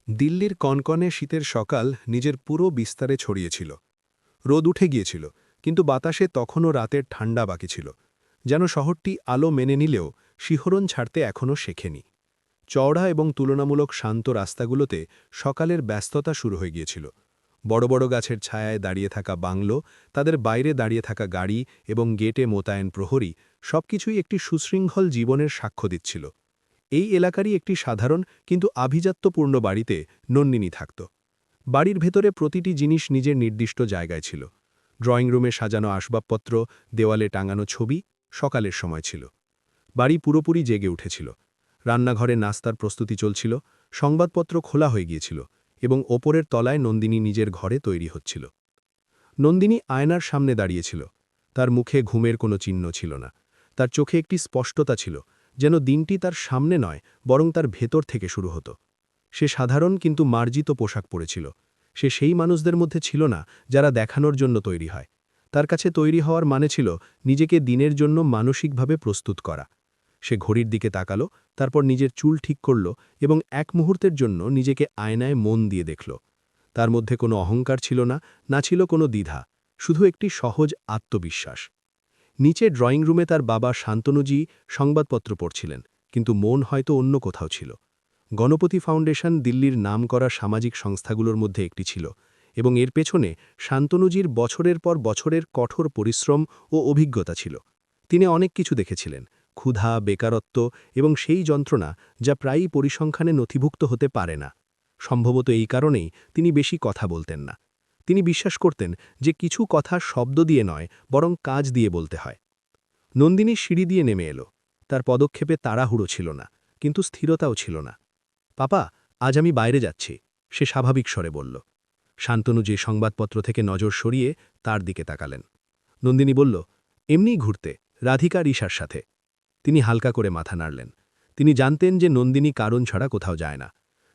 দিল্লির কনকনে শীতের সকাল নিজের পুরো বিস্তারে ছড়িয়েছিল। রোদ উঠে গিয়েছিল, কিন্তু বাতাসে তখনও রাতের ঠান্ডা বাকি ছিল। যেন শহরটি আলো মেনে নিলেও শিহরণ ছাড়তে এখনও শেখেনি। চওড়া এবং তুলনামূলক শান্ত রাস্তাগুলোতে সকালের ব্যস্ততা শুরু হয়ে গিয়েছিল। বড় বড় গাছের ছায়ায় দাঁড়িয়ে থাকা বাংলো, তাদের বাইরে দাঁড়িয়ে থাকা গাড়ি এবং গেটে মোতায়েন প্রহরী, সবকিছুই একটি সুশৃঙ্খল জীবনের সাক্ষ্য দিচ্ছিল। এই এলাকারই একটি সাধারণ কিন্তু আভিজাত্যপূর্ণ বাড়িতে নন্দিনী থাকত। বাড়ির ভেতরে প্রতিটি জিনিস নিজের নির্দিষ্ট জায়গায় ছিল। ড্রয়িং রুমে সাজানো আসবাবপত্র, দেওয়ালে টাঙানো ছবি, সকালের সময় ছিল। বাড়ি পুরোপুরি জেগে উঠেছিল। রান্নাঘরে নাস্তার প্রস্তুতি চলছিল, সংবাদপত্র খোলা হয়ে গিয়েছিল এবং ওপরের তলায় নন্দিনী নিজের ঘরে তৈরি হচ্ছিল। নন্দিনী আয়নার সামনে দাঁড়িয়েছিল। তার মুখে ঘুমের কোনো চিহ্ন ছিল না। তার চোখে একটি স্পষ্টতা ছিল, যেন দিনটি তার সামনে নয়, বরং তার ভেতর থেকে শুরু হতো। সে সাধারণ কিন্তু মার্জিত পোশাক পরেছিল। সে সেই মানুষদের মধ্যে ছিল না যারা দেখানোর জন্য তৈরি হয়। তার কাছে তৈরি হওয়ার মানে ছিল নিজেকে দিনের জন্য মানসিকভাবে প্রস্তুত করা। সে ঘড়ির দিকে তাকালো, তারপর নিজের চুল ঠিক করল এবং এক মুহূর্তের জন্য নিজেকে আয়নায় মন দিয়ে দেখল। তার মধ্যে কোনো অহংকার ছিল না, না ছিল কোনো দ্বিধা, শুধু একটি সহজ আত্মবিশ্বাস। নিচে ড্রয়িং রুমে তার বাবা শান্তনুজি সংবাদপত্র পড়ছিলেন, কিন্তু মন হয়তো অন্য কোথাও ছিল। গণপতি ফাউন্ডেশন দিল্লির নামকরা সামাজিক সংস্থাগুলোর মধ্যে একটি ছিল, এবং এর পেছনে শান্তনুজির বছরের পর বছরের কঠোর পরিশ্রম ও অভিজ্ঞতা ছিল। তিনি অনেক কিছু দেখেছিলেন: ক্ষুধা, বেকারত্ব এবং সেই যন্ত্রণা যা প্রায়ই পরিসংখ্যানে নথিভুক্ত হতে পারে না। সম্ভবত এই কারণেই তিনি বেশি কথা বলতেন না। তিনি বিশ্বাস করতেন যে কিছু কথা শব্দ দিয়ে নয়, বরং কাজ দিয়ে বলতে হয়। নন্দিনী সিঁড়ি দিয়ে নেমে এলো। তার পদক্ষেপে তাড়াহুড়ো ছিল না, কিন্তু স্থিরতাও ছিল না। পাপা, আজ আমি বাইরে যাচ্ছি, সে স্বাভাবিক স্বরে বলল। শান্তনু যে সংবাদপত্র থেকে নজর সরিয়ে তার দিকে তাকালেন। নন্দিনী বলল, এমনিই ঘুরতে, রাধিকা ঈশার সাথে। তিনি হালকা করে মাথা নাড়লেন। তিনি জানতেন যে নন্দিনী কারণ ছাড়া কোথাও যায় না।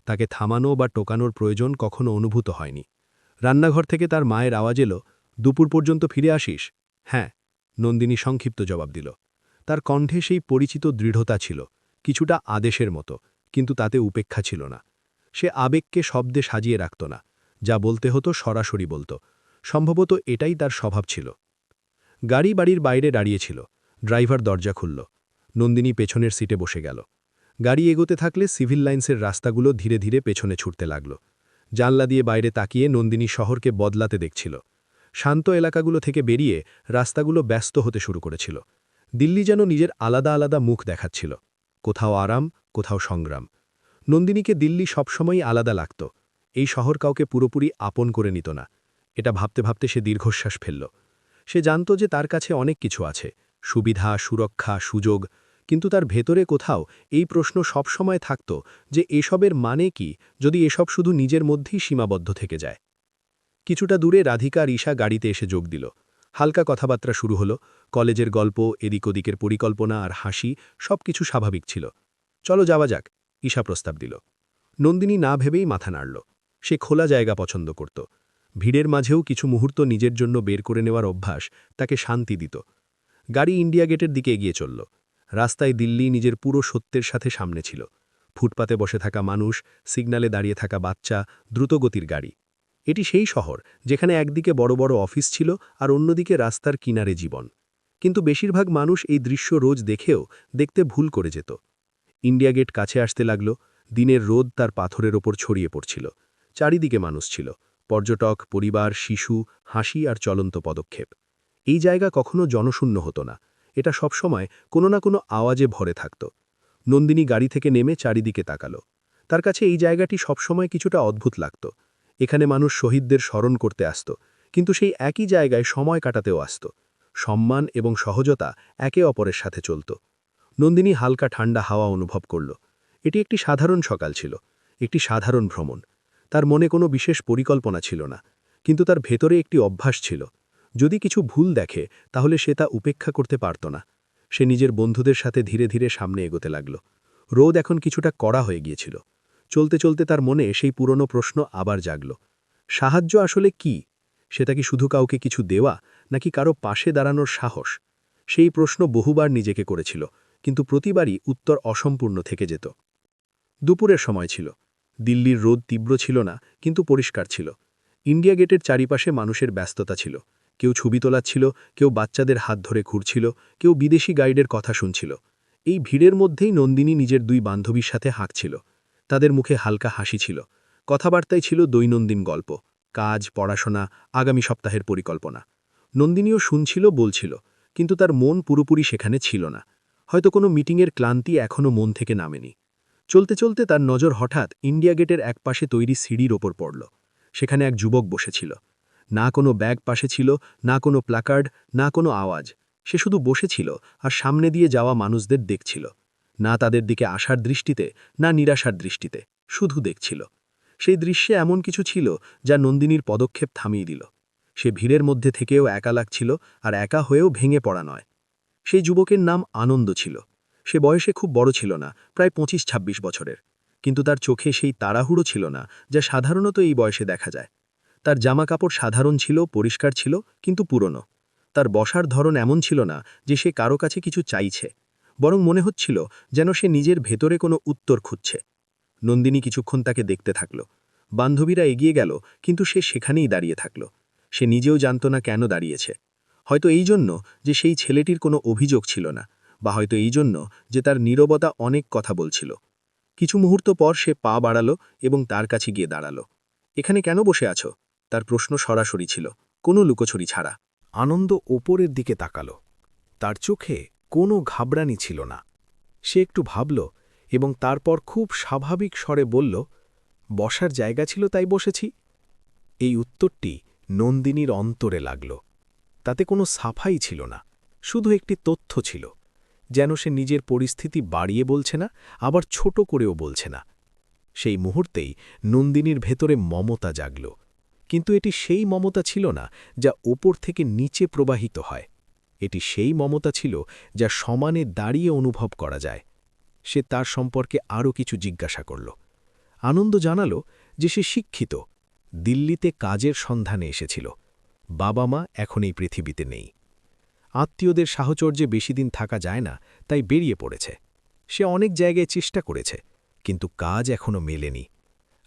তাকে থামানো বা টোকানোর প্রয়োজন কখনো অনুভূত হয়নি। রান্নাঘর থেকে তার মায়ের আওয়াজ এলো, দুপুর পর্যন্ত ফিরে আসিস? হ্যাঁ, নন্দিনী সংক্ষিপ্ত জবাব দিল। তার কণ্ঠে সেই পরিচিত দৃঢ়তা ছিল, কিছুটা আদেশের মতো, কিন্তু তাতে উপেক্ষা ছিল না। সে আবেগকে শব্দে সাজিয়ে রাখত না, যা বলতে হতো সরাসরি বলত। সম্ভবত এটাই তার স্বভাব ছিল। গাড়ি বাড়ির বাইরে দাঁড়িয়েছিল। ড্রাইভার দরজা খুলল। নন্দিনী পেছনের সিটে বসে গেল। গাড়ি এগোতে থাকলে সিভিল লাইন্সের রাস্তাগুলো ধীরে ধীরে পেছনে ছুটতে লাগল। জানলা দিয়ে বাইরে তাকিয়ে নন্দিনী শহরকে বদলাতে দেখছিল। শান্ত এলাকাগুলো থেকে বেরিয়ে রাস্তাগুলো ব্যস্ত হতে শুরু করেছিল। দিল্লি যেন নিজের আলাদা আলাদা মুখ দেখাচ্ছিল, কোথাও আরাম, কোথাও সংগ্রাম। নন্দিনীকে দিল্লি সবসময়ই আলাদা লাগত। এই শহর কাউকে পুরোপুরি আপন করে নিত না। এটা ভাবতে ভাবতে সে দীর্ঘশ্বাস ফেলল। সে জানত যে তার কাছে অনেক কিছু আছে, সুবিধা, সুরক্ষা, সুযোগ, কিন্তু তার ভেতরে কোথাও এই প্রশ্ন সবসময় থাকত যে এসবের মানে কি যদি এসব শুধু নিজের মধ্যেই সীমাবদ্ধ থেকে যায়। কিছুটা দূরে রাধিকা আর ঈশা গাড়িতে এসে যোগ দিল। হালকা কথাবার্তা শুরু হলো। কলেজের গল্প, এদিক ওদিকের পরিকল্পনা আর হাসি, সবকিছু স্বাভাবিক ছিল। চলো যাওয়া যাক, ঈশা প্রস্তাব দিল। নন্দিনী না ভেবেই মাথা নাড়ল। সে খোলা জায়গা পছন্দ করত। ভিড়ের মাঝেও কিছু মুহূর্ত নিজের জন্য বের করে নেওয়ার অভ্যাস তাকে শান্তি দিত। গাড়ি ইন্ডিয়া গেটের দিকে এগিয়ে চলল। রাস্তায় দিল্লি নিজের পুরো সত্যের সাথে সামনে ছিল। ফুটপাতে বসে থাকা মানুষ, সিগন্যালে দাঁড়িয়ে থাকা বাচ্চা, দ্রুতগতির গাড়ি। এটি সেই শহর যেখানে একদিকে বড় বড় অফিস ছিল আর অন্যদিকে রাস্তার কিনারে জীবন। কিন্তু বেশিরভাগ মানুষ এই দৃশ্য রোজ দেখেও দেখতে ভুল করে যেত। ইন্ডিয়া গেট কাছে আসতে লাগল। দিনের রোদ তার পাথরের ওপর ছড়িয়ে পড়ছিল। চারিদিকে মানুষ ছিল, পর্যটক, পরিবার, শিশু, হাসি আর চলন্ত পদক্ষেপ। এই জায়গা কখনো জনশূন্য হতো না। এটা সবসময় কোনো না কোনো আওয়াজে ভরে থাকত। নন্দিনী গাড়ি থেকে নেমে চারিদিকে তাকালো। তার কাছে এই জায়গাটি সবসময় কিছুটা অদ্ভুত লাগত। এখানে মানুষ শহীদদের স্মরণ করতে আসত, কিন্তু সেই একই জায়গায় সময় কাটাতেও আসত। সম্মান এবং সহজতা একে অপরের সাথে চলত। নন্দিনী হালকা ঠান্ডা হাওয়া অনুভব করল। এটি একটি সাধারণ সকাল ছিল, একটি সাধারণ ভ্রমণ। তার মনে কোনো বিশেষ পরিকল্পনা ছিল না, কিন্তু তার ভেতরে একটি অভ্যাস ছিল। যদি কিছু ভুল দেখে তাহলে সে তা উপেক্ষা করতে পারত না। সে নিজের বন্ধুদের সাথে ধীরে ধীরে সামনে এগোতে লাগল। রোদ এখন কিছুটা কড়া হয়ে গিয়েছিল। চলতে চলতে তার মনে সেই পুরনো প্রশ্ন আবার জাগল। সাহায্য আসলে কি? সেটা কি শুধু কাউকে কিছু দেওয়া, নাকি কারো পাশে দাঁড়ানোর সাহস? সেই প্রশ্ন বহুবার নিজেকে করেছিল, কিন্তু প্রতিবারই উত্তর অসম্পূর্ণ থেকে যেত। দুপুরের সময় ছিল। দিল্লির রোদ তীব্র ছিল না, কিন্তু পরিষ্কার ছিল। ইন্ডিয়া গেটের চারিপাশে মানুষের ব্যস্ততা ছিল। কেউ ছবি তোলাচ্ছিল, কেউ বাচ্চাদের হাত ধরে ঘুরছিল, কেউ বিদেশি গাইডের কথা শুনছিল। এই ভিড়ের মধ্যেই নন্দিনী নিজের দুই বান্ধবীর সাথে হাঁকছিল। তাদের মুখে হালকা হাসি ছিল। কথাবার্তায় ছিল দৈনন্দিন গল্প, কাজ, পড়াশোনা, আগামী সপ্তাহের পরিকল্পনা। নন্দিনীও শুনছিল, বলছিল, কিন্তু তার মন পুরোপুরি সেখানে ছিল না। হয়তো কোনো মিটিংয়ের ক্লান্তি এখনও মন থেকে নামেনি। চলতে চলতে তার নজর হঠাৎ ইন্ডিয়া গেটের একপাশে তৈরি সিঁড়ির ওপর পড়ল। সেখানে এক যুবক বসেছিল। না কোনো ব্যাগ পাশে ছিল, না কোনো প্ল্যাকার্ড, না কোনো আওয়াজ। সে শুধু বসেছিল আর সামনে দিয়ে যাওয়া মানুষদের দেখছিল। না তাদের দিকে আশার দৃষ্টিতে, না নিরাশার দৃষ্টিতে, শুধু দেখছিল। সেই দৃশ্যে এমন কিছু ছিল যা নন্দিনীর পদক্ষেপ থামিয়ে দিল। সে ভিড়ের মধ্যে থেকেও একা লাগছিল, আর একা হয়েও ভেঙে পড়া নয়। সেই যুবকের নাম আনন্দ ছিল। সে বয়সে খুব বড় ছিল না, প্রায় 25-26 বছরের। কিন্তু তার চোখে সেই তাড়াহুড়ো ছিল না যা সাধারণত এই বয়সে দেখা যায়। তার জামাকাপড় সাধারণ ছিল, পরিষ্কার ছিল, কিন্তু পুরনো। তার বসার ধরন এমন ছিল না যে সে কারো কাছে কিছু চাইছে, বরং মনে হচ্ছিল যেন সে নিজের ভেতরে কোনো উত্তর খুঁজছে। নন্দিনী কিছুক্ষণ তাকে দেখতে থাকল। বান্ধবীরা এগিয়ে গেল, কিন্তু সে সেখানেই দাঁড়িয়ে থাকল। সে নিজেও জানত না কেন দাঁড়িয়েছে। হয়তো এই জন্য যে সেই ছেলেটির কোনো অভিযোগ ছিল না, বা হয়তো এই জন্য যে তার নীরবতা অনেক কথা বলছিল। কিছু মুহূর্ত পর সে পা বাড়ালো এবং তার কাছে গিয়ে দাঁড়ালো। এখানে কেন বসে আছো? তার প্রশ্ন সরাসরি ছিল, কোনো লুকোছড়ি ছাড়া। আনন্দ ওপরের দিকে তাকাল। তার চোখে কোনো ঘাবড়ানি ছিল না। সে একটু ভাবল এবং তারপর খুব স্বাভাবিক স্বরে বলল, বসার জায়গা ছিল তাই বসেছি। এই উত্তরটি নন্দিনীর অন্তরে লাগল। তাতে কোনো সাফাই ছিল না, শুধু একটি তথ্য ছিল। যেন সে নিজের পরিস্থিতি বাড়িয়ে বলছে না, আবার ছোট করেও বলছে না। সেই মুহূর্তেই নন্দিনীর ভেতরে মমতা জাগল। কিন্তু এটি সেই মমতা ছিল না যা ওপর থেকে নিচে প্রবাহিত হয়। এটি সেই মমতা ছিল যা সমানে দাঁড়িয়ে অনুভব করা যায়। সে তার সম্পর্কে আরও কিছু জিজ্ঞাসা করল। আনন্দ জানাল যে সে শিক্ষিত, দিল্লিতে কাজের সন্ধানে এসেছিল। বাবা মা এখন এই পৃথিবীতে নেই। আত্মীয়দের সাহচর্যে বেশি দিন থাকা যায় না, তাই বেরিয়ে পড়েছে। সে অনেক জায়গায় চেষ্টা করেছে, কিন্তু কাজ এখনও মেলেনি।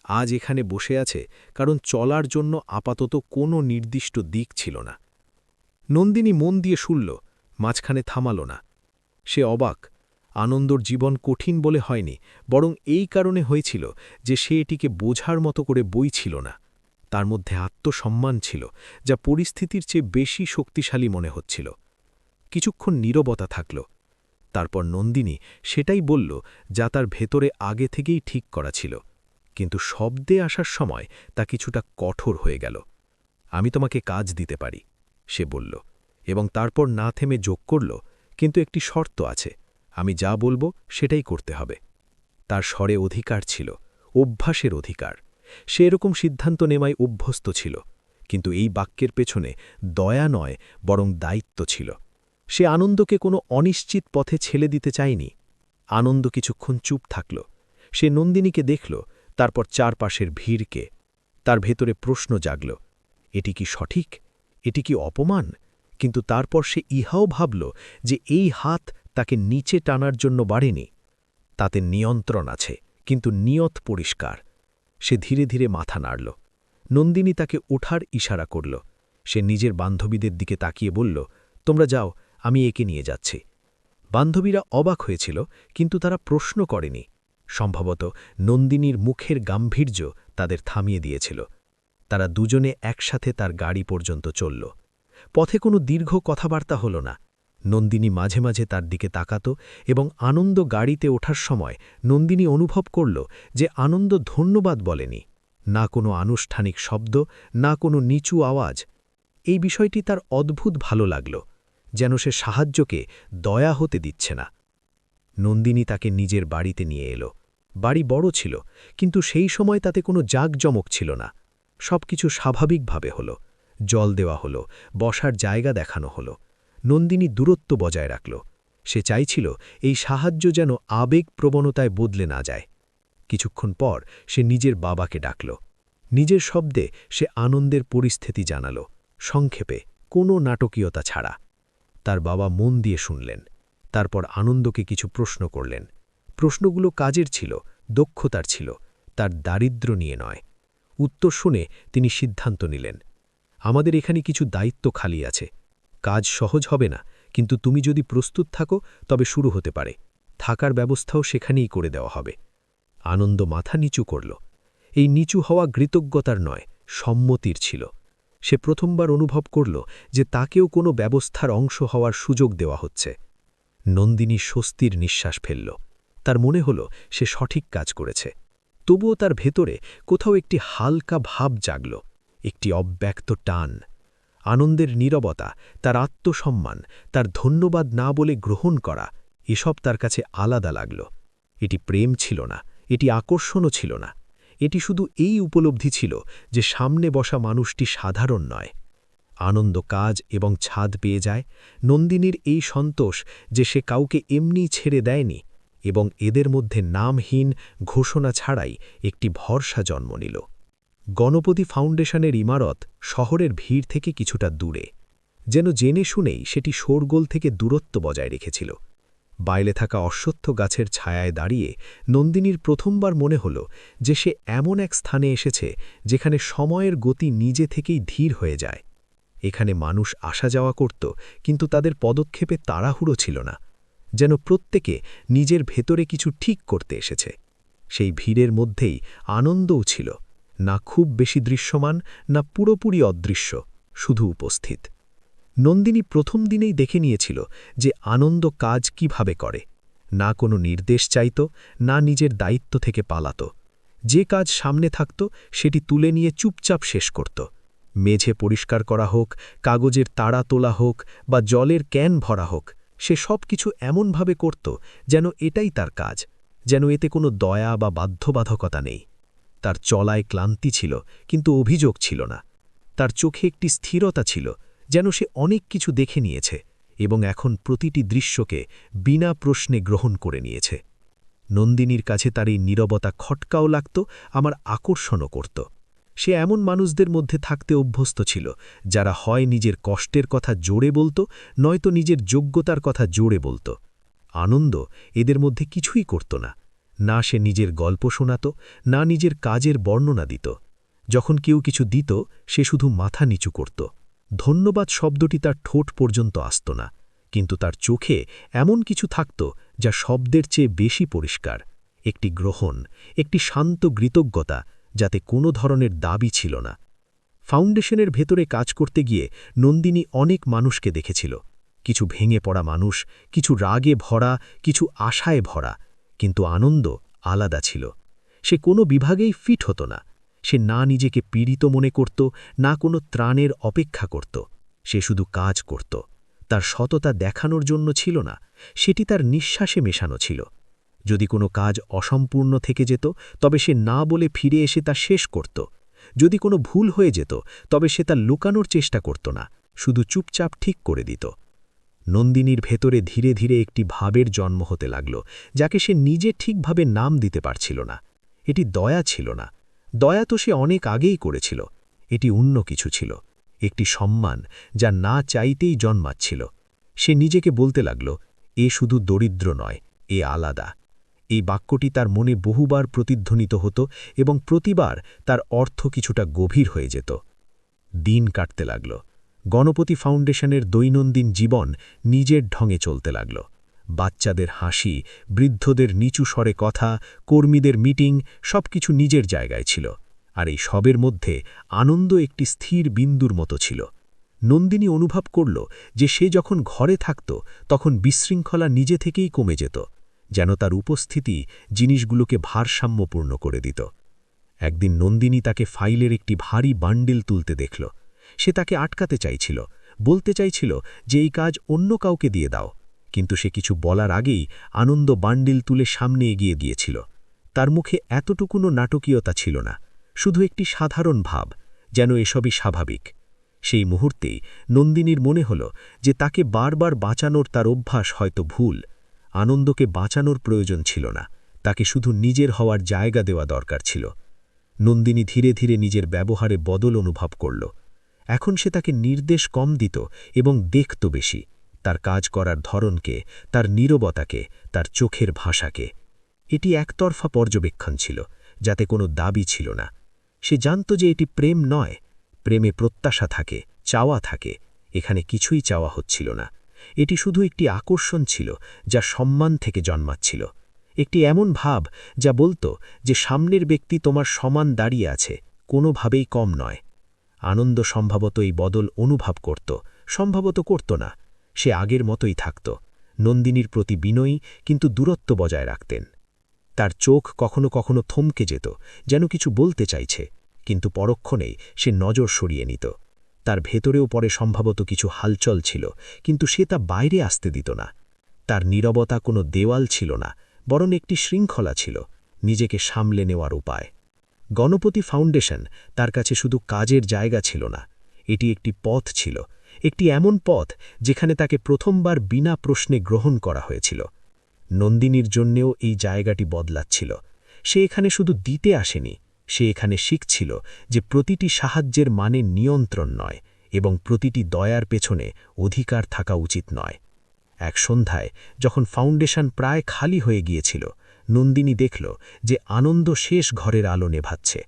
আজ এখানে বসে আছে কারণ চলার জন্য আপাতত কোনো নির্দিষ্ট দিক ছিল না। নন্দিনী মন দিয়ে শুনল, মাঝখানে থামাল না। সে অবাক। আনন্দর জীবন কঠিন বলে হয়নি, বরং এই কারণে হয়েছিল যে সে এটিকে বোঝার মতো করে বইছিল না। তার মধ্যে আত্মসম্মান ছিল, যা পরিস্থিতির চেয়ে বেশি শক্তিশালী মনে হচ্ছিল। কিছুক্ষণ নীরবতা থাকল। তারপর নন্দিনী সেটাই বলল যা তার ভেতরে আগে থেকেই ঠিক করা ছিল, কিন্তু শব্দে আসার সময় তা কিছুটা কঠোর হয়ে গেল। আমি তোমাকে কাজ দিতে পারি, সে বলল, এবং তারপর না থেমে যোগ করল, কিন্তু একটি শর্ত আছে। আমি যা বলবো সেটাই করতে হবে। তার স্বরে অধিকার ছিল, অভ্যাসের অধিকার। সে এরকম সিদ্ধান্ত নেওয়ায় অভ্যস্ত ছিল, কিন্তু এই বাক্যের পেছনে দয়া নয়, বরং দায়িত্ব ছিল। সে আনন্দকে কোনো অনিশ্চিত পথে ছেলে দিতে চায়নি। আনন্দ কিছুক্ষণ চুপ থাকল। সে নন্দিনীকে দেখল, তারপর চারপাশের ভিড়কে। তার ভেতরে প্রশ্ন জাগল, এটি কি সঠিক? এটি কি অপমান? কিন্তু তারপর সে ইহাও ভাবল যে এই হাত তাকে নিচে টানার জন্য বাড়েনি। তাতে নিয়ন্ত্রণ আছে, কিন্তু নিয়ত পরিষ্কার। সে ধীরে ধীরে মাথা নাড়ল। নন্দিনী তাকে ওঠার ইশারা করল। সে নিজের বান্ধবীদের দিকে তাকিয়ে বলল, তোমরা যাও, আমি একে নিয়ে যাচ্ছি। বান্ধবীরা অবাক হয়েছিল, কিন্তু তারা প্রশ্ন করেনি। সম্ভবত নন্দিনীর মুখের গাম্ভীর্য তাদের থামিয়ে দিয়েছিল। তারা দুজনে একসাথে তার গাড়ি পর্যন্ত চলল। পথে কোনো দীর্ঘ কথাবার্তা হল না। নন্দিনী মাঝে মাঝে তার দিকে তাকাত, এবং আনন্দ গাড়িতে ওঠার সময় নন্দিনী অনুভব করল যে আনন্দ ধন্যবাদ বলেনি। না কোনো আনুষ্ঠানিক শব্দ, না কোনো নিচু আওয়াজ। এই বিষয়টি তার অদ্ভুত ভালো লাগল, যেন সে সাহায্যকে দয়া হতে দিচ্ছে না। নন্দিনী তাকে নিজের বাড়িতে নিয়ে এলো। বাড়ি বড় ছিল, কিন্তু সেই সময় তাতে কোনো জাঁকজমক ছিল না। সবকিছু স্বাভাবিকভাবে হল। জল দেওয়া হলো, বসার জায়গা দেখানো হলো। নন্দিনী দূরত্ব বজায় রাখল। সে চাইছিল এই সাহায্য যেন আবেগ প্রবণতায় বদলে না যায়। কিছুক্ষণ পর সে নিজের বাবাকে ডাকল। নিজের শব্দে সে আনন্দের পরিস্থিতি জানাল, সংক্ষেপে, কোনো নাটকীয়তা ছাড়া। তার বাবা মন দিয়ে শুনলেন। তারপর আনন্দকে কিছু প্রশ্ন করলেন। প্রশ্নগুলো কাজের ছিল, দক্ষতার ছিল। তার দারিদ্র্য নিয়ে নয়। উত্তর শুনে তিনি সিদ্ধান্ত নিলেন, আমাদের এখানে কিছু দায়িত্ব খালি আছে। কাজ সহজ হবে না, কিন্তু তুমি যদি প্রস্তুত থাকো তবে শুরু হতে পারে। থাকার ব্যবস্থাও সেখানেই করে দেওয়া হবে। আনন্দ মাথা নিচু করল। এই নিচু হওয়া কৃতজ্ঞতার নয়, সম্মতির ছিল। সে প্রথমবার অনুভব করল যে তাকেও কোনো ব্যবস্থার অংশ হওয়ার সুযোগ দেওয়া হচ্ছে। নন্দিনী স্বস্তির নিঃশ্বাস ফেলল। তার মনে হল সে সঠিক কাজ করেছে। তবুও তার ভেতরে কোথাও একটি হালকা ভাব জাগল, একটি অব্যক্ত টান। আনন্দের নীরবতা, তার আত্মসম্মান, তার ধন্যবাদ না বলে গ্রহণ করা, এসব তার কাছে আলাদা লাগল। এটি প্রেম ছিল না, এটি আকর্ষণও ছিল না। এটি শুধু এই উপলব্ধি ছিল যে সামনে বসা মানুষটি সাধারণ নয়। আনন্দ কাজ এবং ছাদ পেয়ে যায়, নন্দিনীর এই সন্তোষ যে সে কাউকে এমনি ছেড়ে দেয়নি, এবং এদের মধ্যে নামহীন ঘোষণা ছাড়াই একটি ভরসা জন্ম নিল। গণপতি ফাউন্ডেশনের ইমারত শহরের ভিড় থেকে কিছুটা দূরে, যেন জেনে শুনেই সেটি শোরগোল থেকে দূরত্ব বজায় রেখেছিল। বাইরে থাকা অশ্বত্থ গাছের ছায়ায় দাঁড়িয়ে নন্দিনীর প্রথমবার মনে হল যে সে এমন এক স্থানে এসেছে যেখানে সময়ের গতি নিজে থেকেই ধীর হয়ে যায়। এখানে মানুষ আসা যাওয়া করত, কিন্তু তাদের পদক্ষেপে তাড়াহুড়ো ছিল না, যেন প্রত্যেকে নিজের ভেতরে কিছু ঠিক করতে এসেছে। সেই ভিড়ের মধ্যেই আনন্দও ছিল, না খুব বেশি দৃশ্যমান, না পুরোপুরি অদৃশ্য, শুধু উপস্থিত। নন্দিনী প্রথম দিনেই দেখে নিয়েছিল যে আনন্দ কাজ কিভাবে করে। না কোনো নির্দেশ চাইত, না নিজের দায়িত্ব থেকে পালাত। যে কাজ সামনে থাকত সেটি তুলে নিয়ে চুপচাপ শেষ করত। মেঝে পরিষ্কার করা হোক, কাগজের তাড়া তোলা হোক, বা জলের ক্যান ভরা হোক, সে সব কিছু এমনভাবে করত যেন এটাই তার কাজ, যেন এতে কোনো দয়া বা বাধ্যবাধকতা নেই। তার চলায় ক্লান্তি ছিল, কিন্তু অভিযোগ ছিল না। তার চোখে একটি স্থিরতা ছিল, যেন সে অনেক কিছু দেখে নিয়েছে এবং এখন প্রতিটি দৃশ্যকে বিনা প্রশ্নে গ্রহণ করে নিয়েছে। নন্দিনীর কাছে তার এই নীরবতা খটকাও লাগত, আমার আকর্ষণও করত। সে এমন মানুষদের মধ্যে থাকতে অভ্যস্ত ছিল যারা হয় নিজের কষ্টের কথা জোরে বলত, নয়তো নিজের যোগ্যতার কথা জোরে বলত। আনন্দ এদের মধ্যে কিছুই করত না। না সে নিজের গল্প শোনাত, না নিজের কাজের বর্ণনা দিত। যখন কেউ কিছু দিত সে শুধু মাথা নিচু করত। ধন্যবাদ শব্দটি তার ঠোঁট পর্যন্ত আসত না, কিন্তু তার চোখে এমন কিছু থাকত যা শব্দের চেয়ে বেশি পরিষ্কার, একটি গ্রহণ, একটি শান্ত কৃতজ্ঞতা, যাতে কোনো ধরনের দাবি ছিল না। ফাউন্ডেশনের ভেতরে কাজ করতে গিয়ে নন্দিনী অনেক মানুষকে দেখেছিল, কিছু ভেঙে পড়া মানুষ, কিছু রাগে ভরা, কিছু আশায় ভরা, কিন্তু আনন্দ আলাদা ছিল। সে কোনো বিভাগেই ফিট হতো না। সে না নিজেকে পীড়িত মনে করত, না কোনো ত্রাণের অপেক্ষা করত। সে শুধু কাজ করত। তার সততা দেখানোর জন্য ছিল না, সেটি তার নিঃশ্বাসে মেশানো ছিল। যদি কোনো কাজ অসম্পূর্ণ থেকে যেত তবে সে না বলে ফিরে এসে তা শেষ করত। যদি কোনো ভুল হয়ে যেত তবে সে তা লুকানোর চেষ্টা করত না, শুধু চুপচাপ ঠিক করে দিত। নন্দিনীর ভেতরে ধীরে ধীরে একটি ভাবের জন্ম হতে লাগল, যাকে সে নিজে ঠিকভাবে নাম দিতে পারছিল না। এটি দয়া ছিল না, দয়া তো সে অনেক আগেই করেছিল। এটি অন্য কিছু ছিল, একটি সম্মান যা না চাইতেই জন্মাচ্ছিল। সে নিজেকে বলতে লাগল, এ শুধু দরিদ্র নয়, এ আলাদা। এই বাক্যটি তার মনে বহুবার প্রতিধ্বনিত হতো এবং প্রতিবার তার অর্থ কিছুটা গভীর হয়ে যেত। দিন কাটতে লাগল। গণপতি ফাউন্ডেশনের দৈনন্দিন জীবন নিজের ঢঙে চলতে লাগল। বাচ্চাদের হাসি, বৃদ্ধদের নিচু স্বরে কথা, কর্মীদের মিটিং, সবকিছু নিজের জায়গায় ছিল। আর এই সবের মধ্যে আনন্দ একটি স্থির বিন্দুর মতো ছিল। নন্দিনী অনুভব করল যে সে যখন ঘরে থাকত তখন বিশৃঙ্খলা নিজে থেকেই কমে যেত, যেন তার উপস্থিতি জিনিসগুলোকে ভারসাম্যপূর্ণ করে দিত। একদিন নন্দিনী তাকে ফাইলের একটি ভারী বান্ডিল তুলতে দেখল। সে তাকে আটকাতে চাইছিল, বলতে চাইছিল যে এই কাজ অন্য কাউকে দিয়ে দাও, কিন্তু সে কিছু বলার আগেই আনন্দ বান্ডিল তুলে সামনে এগিয়ে দিয়েছিল। তার মুখে এতটুকুনো নাটকীয়তা ছিল না, শুধু একটি সাধারণ ভাব, যেন এসবই স্বাভাবিক। সেই মুহূর্তেই নন্দিনীর মনে হল যে তাকে বারবার বাঁচানোর তার অভ্যাস হয়তো ভুল। আনন্দকে বাঁচানোর প্রয়োজন ছিল না, তাকে শুধু নিজের হওয়ার জায়গা দেওয়া দরকার ছিল। নন্দিনী ধীরে ধীরে নিজের ব্যবহারে বদল অনুভব করল। এখন সে তাকে নির্দেশ কম দিত এবং দেখত বেশি, তার কাজ করার ধরনকে, তার নীরবতাকে, তার চোখের ভাষাকে। এটি একতরফা পর্যবেক্ষণ ছিল, যাতে কোনো দাবি ছিল না। সে জানত যে এটি প্রেম নয়, প্রেমে প্রত্যাশা থাকে, চাওয়া থাকে। এখানে কিছুই চাওয়া হচ্ছিল না। এটি শুধু একটি আকর্ষণ ছিল যা সম্মান থেকে জন্মাচ্ছিল, একটি এমন ভাব যা বলতো যে সামনের ব্যক্তি তোমার সমান দাঁড়িয়ে আছে, কোনোভাবেই কম নয়। আনন্দ সম্ভবত এই বদল অনুভব করত, সম্ভবত করত না। সে আগের মতোই থাকত, নন্দিনীর প্রতি বিনয়ী, কিন্তু দূরত্ব বজায় রাখতেন। তার চোখ কখনো কখনো থমকে যেত, যেন কিছু বলতে চাইছে, কিন্তু পরক্ষণেই সে নজর সরিয়ে নিত। তার ভেতরেও পরে সম্ভবত কিছু হালচল ছিল, কিন্তু সে তা বাইরে আসতে দিত না। তার নীরবতা কোনো দেওয়াল ছিল না, বরং একটি শৃঙ্খলা ছিল, নিজেকে সামলে নেওয়ার উপায়। গণপতি ফাউন্ডেশন তার কাছে শুধু কাজের জায়গা ছিল না, এটি একটি পথ ছিল, একটি এমন পথ যেখানে তাকে প্রথমবার বিনা প্রশ্নে গ্রহণ করা হয়েছিল। নন্দিনীর জন্যেও এই জায়গাটি বদলাচ্ছিল। সে এখানে শুধু দিতে আসেনি, সে এখানে শিখছিল যে প্রতিটি সাহায্যের মানে নিয়ন্ত্রণ নয়, এবং প্রতিটি দয়ার পেছনে অধিকার থাকা উচিত নয়। এক সন্ধ্যায় যখন ফাউন্ডেশন প্রায় খালি হয়ে গিয়েছিল, নন্দিনী দেখল যে আনন্দ শেষ ঘরের আলো নেভাচ্ছে।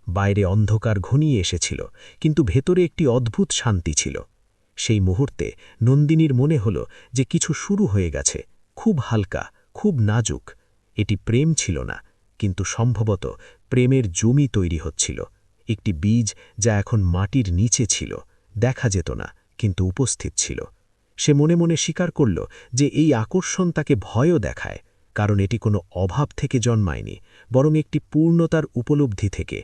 বাইরে অন্ধকার ঘনিয়ে এসেছিল, কিন্তু ভেতরে একটি অদ্ভুত শান্তি ছিল। সেই মুহূর্তে নন্দিনীর মনে হল যে কিছু শুরু হয়ে গেছে, খুব হালকা, খুব নাজুক। এটি প্রেম ছিল না, কিন্তু সম্ভবত প্রেমের জমি তৈরি হচ্ছিল, একটি বীজ যা এখন মাটির নিচে ছিল, দেখা যেত না, কিন্তু উপস্থিত ছিল। সে মনে মনে স্বীকার করল যে এই আকর্ষণ তাকে ভয়ও দেখায়, কারণ এটি কোনো অভাব থেকে জন্মায়নি, বরং একটি পূর্ণতার উপলব্ধি থেকে।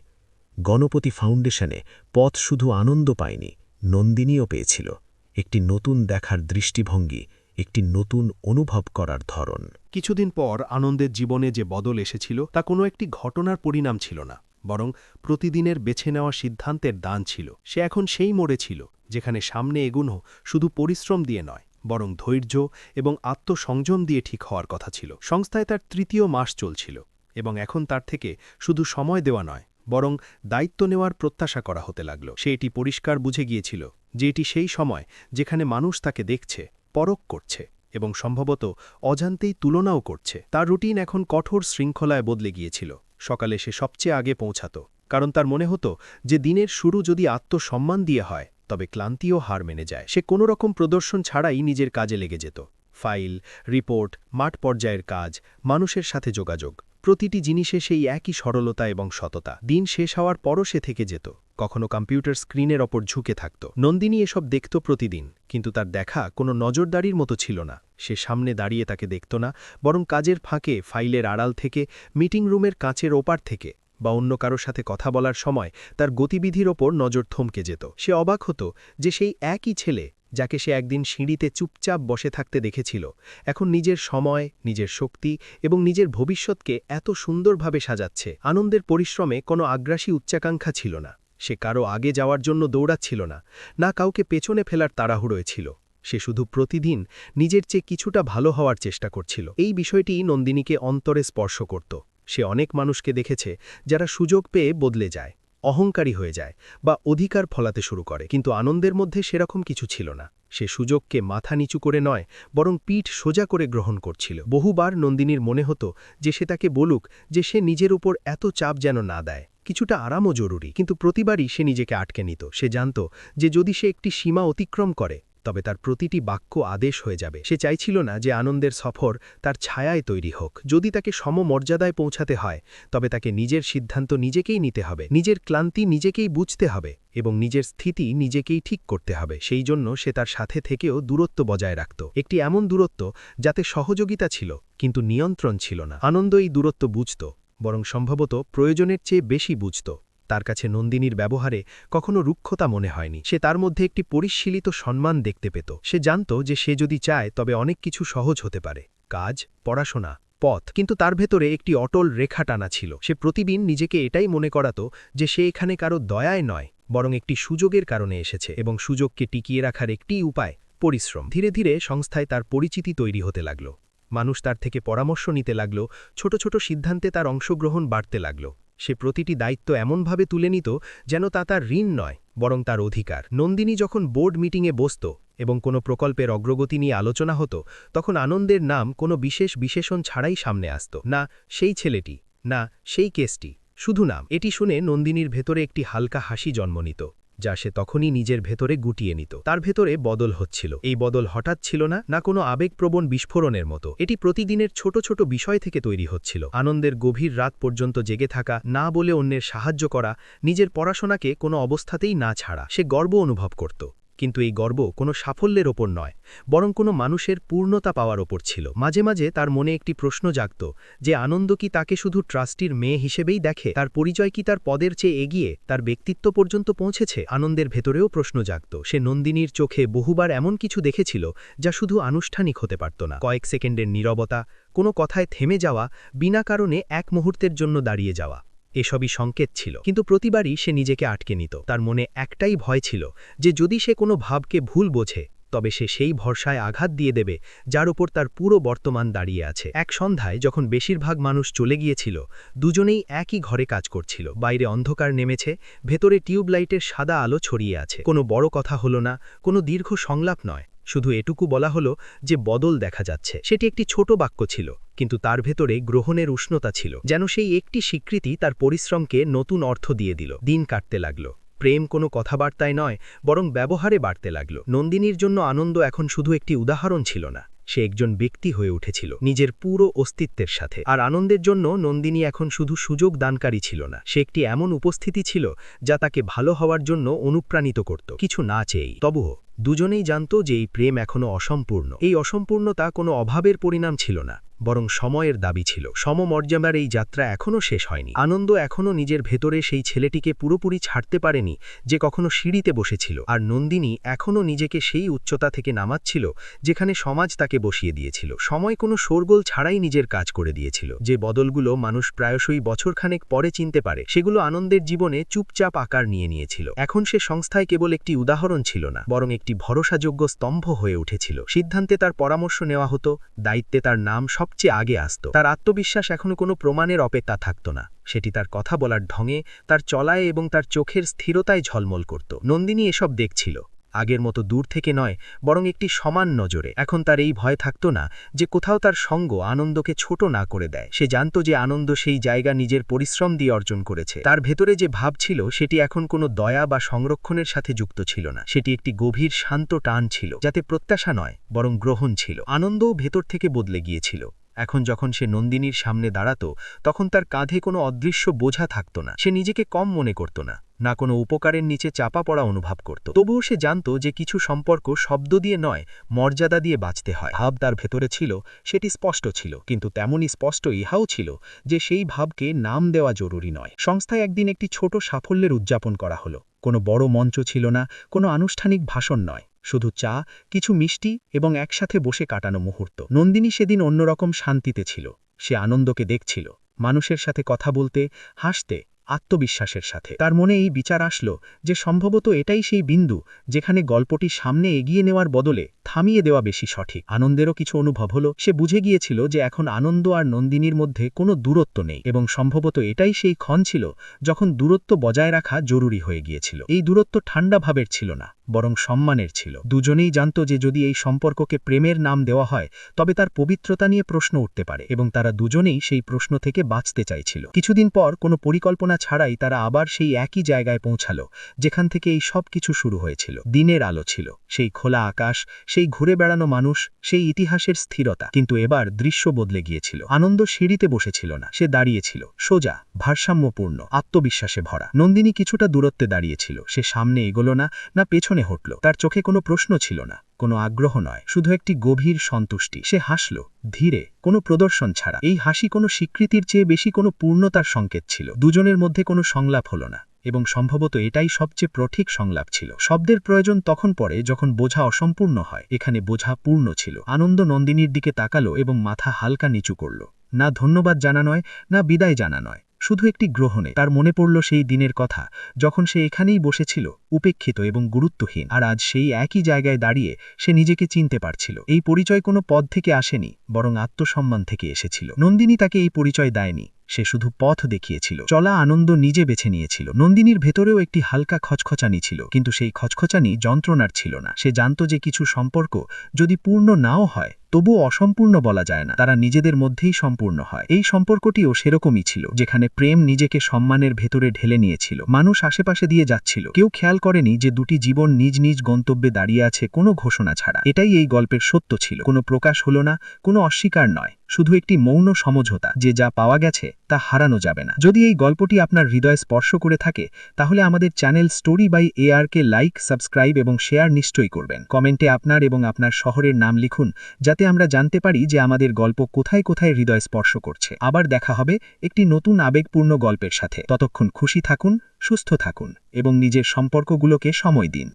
গণপতি ফাউন্ডেশনে পথ শুধু আনন্দ পায়নি, নন্দিনীও পেয়েছিল, একটি নতুন দেখার দৃষ্টিভঙ্গি, একটি নতুন অনুভব করার ধরন। কিছুদিন পর আনন্দের জীবনে যে বদল এসেছিল তা কোনো একটি ঘটনার পরিণাম ছিল না, বরং প্রতিদিনের বেছে নেওয়া সিদ্ধান্তের দান ছিল। সে এখন সেই মোড়ে ছিল যেখানে সামনে এগুনো শুধু পরিশ্রম দিয়ে নয়, বরং ধৈর্য এবং আত্মসংযম দিয়ে ঠিক হওয়ার কথা ছিল। সংস্থায় তার ৩য় মাস চলছিল, এবং এখন তার থেকে শুধু সময় দেওয়া নয়, বরং দায়িত্ব নেওয়ার প্রত্যাশা করা হতে লাগল। সে এটি পরিষ্কার বুঝে গিয়েছিল যে এটি সেই সময় যেখানে মানুষ তাকে দেখছে, পরখ করছে, এবং সম্ভবত অজান্তেই তুলনাও করছে। তার রুটিন এখন কঠোর শৃঙ্খলায় বদলে গিয়েছিল। সকালে সে সবচেয়ে আগে পৌঁছাত, কারণ তার মনে হতো যে দিনের শুরু যদি আত্মসম্মান দিয়ে হয় তবে ক্লান্তিও হার মেনে যায়। সে কোনো রকম প্রদর্শন ছাড়াই নিজের কাজে লেগে যেত। ফাইল, রিপোর্ট, মাঠ পর্যায়ের কাজ, মানুষের সাথে যোগাযোগ, প্রতিটি জিনিসে সেই একই সরলতা এবং সততা। দিন শেষ হওয়ার পরও সে থেকে যেত, কখনো কম্পিউটার স্ক্রিনের ওপর ঝুঁকে থাকত। নন্দিনী এসব দেখত প্রতিদিন, কিন্তু তার দেখা কোনো নজরদারির মতো ছিল না। সে সামনে দাঁড়িয়ে তাকে দেখত না, বরং কাজের ফাঁকে, ফাইলের আড়াল থেকে, মিটিং রুমের কাঁচের ওপার থেকে, বা অন্য কারোর সাথে কথা বলার সময় তার গতিবিধির ওপর নজর থমকে যেত। সে অবাক হতো যে সেই একই ছেলে যাকে সে একদিন সিঁড়িতে চুপচাপ বসে থাকতে দেখেছিল, এখন নিজের সময়, নিজের শক্তি এবং নিজের ভবিষ্যৎকে এত সুন্দরভাবে সাজাচ্ছে। আনন্দের পরিশ্রমে কোনো আগ্রাসী উচ্চাকাঙ্ক্ষা ছিল না। সে কারো আগে যাওয়ার জন্য দৌড়াচ্ছিল না, না কাউকে পেছনে ফেলার তাড়াহুড়োয় ছিল। সে শুধু প্রতিদিন নিজের চেয়ে কিছুটা ভালো হওয়ার চেষ্টা করছিল। এই বিষয়টি নন্দিনীকে অন্তরে স্পর্শ করত। সে অনেক মানুষকে দেখেছে যারা সুযোগ পেয়ে বদলে যায়, অহংকারী হয়ে যায়, বা অধিকার ফলাতে শুরু করে, কিন্তু আনন্দের মধ্যে সেরকম কিছু ছিল না। সে সুযোগকে মাথা নিচু করে নয়, বরং পিঠ সোজা করে গ্রহণ করছিল। বহুবার নন্দিনীর মনে হতো যে সে তাকে বলুক যে সে নিজের উপর এত চাপ যেন না দেয়, কিছুটা আরামও জরুরি, কিন্তু প্রতিবারই সে নিজেকে আটকে নিত। সে জানত যে যদি সে একটি সীমা অতিক্রম করে তবে তার প্রতিটি বাক্য আদেশ হয়ে যাবে। সে চাইছিল না যে আনন্দের সফর তার ছায়ায় তৈরি হোক। যদি তাকে সমমর্যাদায় পৌঁছাতে হয় তবে তাকে নিজের সিদ্ধান্ত নিজেকেই নিতে হবে, নিজের ক্লান্তি নিজেকেই বুঝতে হবে, এবং নিজের স্থিতি নিজেকেই ঠিক করতে হবে। সেই জন্য সে তার সাথে থেকেও দূরত্ব বজায় রাখত, একটি এমন দূরত্ব যাতে সহযোগিতা ছিল কিন্তু নিয়ন্ত্রণ ছিল না। আনন্দ এই দূরত্ব বুঝত, বরং সম্ভবত প্রয়োজনের চেয়ে বেশি বুঝত। তার কাছে নন্দিনীর ব্যবহারে কখনো রুক্ষতা মনে হয়নি। সে তার মধ্যে একটি পরিশীলিত সম্মান দেখতে পেত। সে জানত যে সে যদি চায় তবে অনেক কিছু সহজ হতে পারে, কাজ, পড়াশোনা, পথ, কিন্তু তার ভেতরে একটি অটল রেখা টানা ছিল। সে প্রতিদিন নিজেকে এটাই মনে করাত যে সে এখানে কারো দয়ায় নয়, বরং একটি সুযোগের কারণে এসেছে, এবং সুযোগকে টিকিয়ে রাখার একটিই উপায় পরিশ্রম। ধীরে ধীরে সংস্থায় তার পরিচিতি তৈরি হতে লাগল। মানুষ তার থেকে পরামর্শ নিতে লাগল, ছোট ছোট সিদ্ধান্তে তার অংশগ্রহণ বাড়তে লাগল। সে প্রতিটি দায়িত্ব এমনভাবে তুলে নিত যেন তা তার ঋণ নয়, বরং তার অধিকার। নন্দিনী যখন বোর্ড মিটিংয়ে বসত এবং কোনো প্রকল্পের অগ্রগতি নিয়ে আলোচনা হতো, তখন আনন্দের নাম কোনো বিশেষ বিশেষণ ছাড়াই সামনে আসত। না সেই ছেলেটি, না সেই কেসটি, শুধু নাম। এটি শুনে নন্দিনীর ভেতরে একটি হালকা হাসি জন্ম নিত, যা সে তখনই নিজের ভেতরে গুটিয়ে নিত। তার ভেতরে বদল হচ্ছিল। এই বদল হঠাৎ ছিল না, না কোনো আবেগপ্রবণ বিস্ফোরণের মতো। এটি প্রতিদিনের ছোট ছোট বিষয় থেকে তৈরি হচ্ছিল। আনন্দের গভীর রাত পর্যন্ত জেগে থাকা, না বলে অন্যের সাহায্য করা, নিজের পড়াশোনাকে কোনো অবস্থাতেই না ছাড়া। সে গর্ব অনুভব করত, কিন্তু এই গর্ব কোনো সাফল্যের ওপর নয়, বরং কোনো মানুষের পূর্ণতা পাওয়ার ওপর ছিল। মাঝে মাঝে তার মনে একটি প্রশ্ন জাগত, যে আনন্দ কি তাকে শুধু ট্রাস্টির মেয়ে হিসেবেই দেখে? তার পরিচয় কি তার পদের চেয়ে এগিয়ে, তার ব্যক্তিত্ব পর্যন্ত পৌঁছেছে? আনন্দের ভেতরেও প্রশ্ন জাগত। সে নন্দিনীর চোখে বহুবার এমন কিছু দেখেছিল যা শুধু আনুষ্ঠানিক হতে পারত না। কয়েক সেকেন্ডের নীরবতা, কোনো কথায় থেমে যাওয়া, বিনা কারণে এক মুহূর্তের জন্য দাঁড়িয়ে যাওয়া, এসবই সংকেত ছিল। কিন্তু প্রতিবারই সে নিজেকে আটকে নিত। তার মনে একটাই ভয় ছিল, যে যদি সে কোনো ভাবকে ভুল বোঝে, তবে সে সেই ভরসায় আঘাত দিয়ে দেবে যার উপর তার পুরো বর্তমান দাঁড়িয়ে আছে। এক সন্ধ্যায় যখন বেশিরভাগ মানুষ চলে গিয়েছিল, দুজনেই একই ঘরে কাজ করছিল। বাইরে অন্ধকার নেমেছে, ভেতরে টিউবলাইটের সাদা আলো ছড়িয়ে আছে। কোনো বড় কথা হলো না, কোনো দীর্ঘ সংলাপ নয়, শুধু এটুকু বলা হলো যে বদল দেখা যাচ্ছে। সেটি একটি ছোট বাক্য ছিল, কিন্তু তার ভেতরে গ্রহণের উষ্ণতা ছিল, যেন সেই একটি স্বীকৃতি তার পরিশ্রমকে নতুন অর্থ দিয়ে দিল। দিন কাটতে লাগল। প্রেম কোনো কথাবার্তায় নয়, বরং ব্যবহারে বাড়তে লাগল। নন্দিনীর জন্য আনন্দ এখন শুধু একটি উদাহরণ ছিল না, সে একজন ব্যক্তি হয়ে উঠেছিল, নিজের পুরো অস্তিত্বের সাথে। আর আনন্দের জন্য নন্দিনী এখন শুধু সুযোগ দানকারী ছিল না, সে একটি এমন উপস্থিতি ছিল যা তাকে ভালো হওয়ার জন্য অনুপ্রাণিত করত, কিছু না চেয়েই। তবুও দুজনেই জানত যে এই প্রেম এখনও অসম্পূর্ণ। এই অসম্পূর্ণতা কোনো অভাবের পরিণাম ছিল না, বরং সময়ের দাবি ছিল। সমমর্যাদার এই যাত্রা এখনও শেষ হয়নি। আনন্দ এখনও নিজের ভেতরে সেই ছেলেটিকে পুরোপুরি ছাড়তে পারেনি যে কখনো সিঁড়িতে বসেছিল, আর নন্দিনী এখনও নিজেকে সেই উচ্চতা থেকে নামাচ্ছিল যেখানে সমাজ তাকে বসিয়ে দিয়েছিল। সময় কোনো শোরগোল ছাড়াই নিজের কাজ করে দিয়েছিল। যে বদলগুলো মানুষ প্রায়শই বছরখানেক পরে চিনতে পারে, সেগুলো আনন্দের জীবনে চুপচাপ আকার নিয়ে নিয়েছিল। এখন সে সংস্থায় কেবল একটি উদাহরণ ছিল না, বরং একটি ভরসাযোগ্য স্তম্ভ হয়ে উঠেছিল। সিদ্ধান্তে তার পরামর্শ নেওয়া হতো, দায়িত্বে তার নাম সবচেয়ে আগে আসত। তার আত্মবিশ্বাস এখনো কোনো প্রমাণের অপেক্ষা থাকত না, সেটি তার কথা বলার ঢঙে, তার চলায় এবং তার চোখের স্থিরতায় ঝলমল করত। নন্দিনী এসব দেখছিল, আগের মতো দূর থেকে নয়, বরং একটি সমান নজরে। এখন তার এই ভয় থাকত না যে কোথাও তার সঙ্গ আনন্দকে ছোট না করে দেয়। সে জানত যে আনন্দ সেই জায়গা নিজের পরিশ্রম দিয়ে অর্জন করেছে। তার ভেতরে যে ভাব ছিল, সেটি এখন কোনো দয়া বা সংরক্ষণের সাথে যুক্ত ছিল না, সেটি একটি গভীর শান্ত টান ছিল, যাতে প্রত্যাশা নয়, বরং গ্রহণ ছিল। আনন্দও ভেতর থেকে বদলে গিয়েছিল। এখন যখন সে নন্দিনীর সামনে দাঁড়াত, তখন তার কাঁধে কোনো অদৃশ্য বোঝা থাকত না। সে নিজেকে কম মনে করত না, না কোনো উপকারের নিচে চাপা পড়া অনুভব করত। তবুও সে জানত যে কিছু সম্পর্ক শব্দ দিয়ে নয়, মর্যাদা দিয়ে বাঁচতে হয়। ভাব তার ভেতরে ছিল, সেটি স্পষ্ট ছিল, কিন্তু তেমনই স্পষ্ট ইহাও ছিল যে সেই ভাবকে নাম দেওয়া জরুরি নয়। সংস্থায় একদিন একটি ছোট সাফল্যের উদযাপন করা হলো। কোনো বড় মঞ্চ ছিল না, কোনো আনুষ্ঠানিক ভাষণ নয়, শুধু চা, কিছু মিষ্টি এবং একসাথে বসে কাটানো মুহূর্ত। নন্দিনী সেদিন অন্যরকম শান্তিতে ছিল। সে আনন্দকে দেখছিল, মানুষের সাথে কথা বলতে, হাসতে, আত্মবিশ্বাসের সাথে। তার মনে এই বিচার আসলো যে সম্ভবত এটাই সেই বিন্দু যেখানে গল্পটি সামনে এগিয়ে নেওয়ার বদলে থামিয়ে দেওয়া বেশি সঠিক। আনন্দেরও কিছু অনুভব হলো। সে বুঝে গিয়েছিল যে এখন আনন্দ আর নন্দিনীর মধ্যে কোনো দূরত্ব নেই, এবং সম্ভবত এটাই সেই ক্ষণ ছিল যখন দূরত্ব বজায় রাখা জরুরি হয়ে গিয়েছিল। এই দূরত্ব ঠান্ডা ভাবের ছিল না, বরং সম্মানের ছিল। দুজনেই জানত যে যদি এই সম্পর্ককে প্রেমের নাম দেওয়া হয়, তবে তার পবিত্রতা নিয়ে প্রশ্ন উঠতে পারে, এবং তারা দুজনেই সেই প্রশ্ন থেকে বাঁচতে চাইছিল। কিছুদিন পর কোনো পরিকল্পনা ছাড়াই তারা আবার সেই একই জায়গায় পৌঁছালো যেখান থেকে এই সব কিছু শুরু হয়েছিল। দিনের আলো ছিল, সেই খোলা আকাশ, সেই ঘুরে বেড়ানো মানুষ, সেই ইতিহাসের স্থিরতা। কিন্তু এবার দৃশ্য বদলে গিয়েছিল। আনন্দ সিঁড়িতে বসেছিল না, সে দাঁড়িয়েছিল, সোজা, ভারসাম্যপূর্ণ, আত্মবিশ্বাসে ভরা। নন্দিনী কিছুটা দূরত্বে দাঁড়িয়েছিল। সে সামনে এগোলো না, না পেছনে হটল। তার চোখে কোনো প্রশ্ন ছিল না, কোনো আগ্রহ নয়, শুধু একটি গভীর সন্তুষ্টি। সে হাসল, ধীরে, কোনো প্রদর্শন ছাড়া। এই হাসি কোনো স্বীকৃতির চেয়ে বেশি কোনো পূর্ণতার সংকেত ছিল। দুজনের মধ্যে কোনো সংলাপ হলো না, এবং সম্ভবত এটাই সবচেয়ে প্রঠিক সংলাপ ছিল। শব্দের প্রয়োজন তখন পড়ে যখন বোঝা অসম্পূর্ণ হয়। এখানে বোঝা পূর্ণ ছিল। আনন্দ নন্দিনীর দিকে তাকালো এবং মাথা হালকা নিচু করল। না ধন্যবাদ জানা নয়, না বিদায় জানা নয়, শুধু একটি গ্রহণে। তার মনে পড়ল সেই দিনের কথা যখন সে এখানেই বসেছিল, উপেক্ষিত এবং গুরুত্বহীন। আর আজ সেই একই জায়গায় দাঁড়িয়ে সে নিজেকে চিনতে পারছিল। এই পরিচয় কোনো পদ থেকে আসেনি, বরং আত্মসম্মান থেকে এসেছিল। নন্দিনী তাকে এই পরিচয় দেয়নি, সে শুধু পথ দেখিয়েছিল। চলা আনন্দ নিজে বেছে নিয়েছিল। নন্দিনীর ভেতরেও একটি হালকা খচখচানি ছিল, কিন্তু সেই খচখচানি যন্ত্রণার ছিল না। সে জানত যে কিছু সম্পর্ক যদি পূর্ণ নাও হয়, তবুও অসম্পূর্ণ বলা যায় না, তারা নিজেদের মধ্যেই সম্পূর্ণ হয়। এই সম্পর্কটিও সেরকমই ছিল, যেখানে প্রেম নিজেকে সম্মানের ভেতরে ঢেলে নিয়েছিল। মানুষ আশেপাশে দিয়ে যাচ্ছিল, কেউ খেয়াল করেনি যে দুটি জীবন নিজ নিজ গন্তব্যে দাঁড়িয়ে আছে কোনো ঘোষণা ছাড়া। এটাই এই গল্পের সত্য ছিল, কোনো প্রকাশ হলো না, কোনো অস্বীকার নয়, শুধু একটি মৌন সমঝোতা যে যা পাওয়া গেছে তা হারানো যাবে না। যদি এই গল্পটি আপনার হৃদয় স্পর্শ করে থাকে, তাহলে আমাদের চ্যানেল স্টোরি বাই AR কে লাইক, সাবস্ক্রাইব এবং শেয়ার নিশ্চয়ই করবেন। কমেন্টে আপনার এবং আপনার শহরের নাম লিখুন, যাতে আমরা জানতে পারি যে আমাদের গল্প কোথায় কোথায় হৃদয় স্পর্শ করছে। আবার দেখা হবে একটি নতুন আবেগপূর্ণ গল্পের সাথে। ততক্ষণ খুশি থাকুন, সুস্থ থাকুন এবং নিজের সম্পর্কগুলোকে সময় দিন।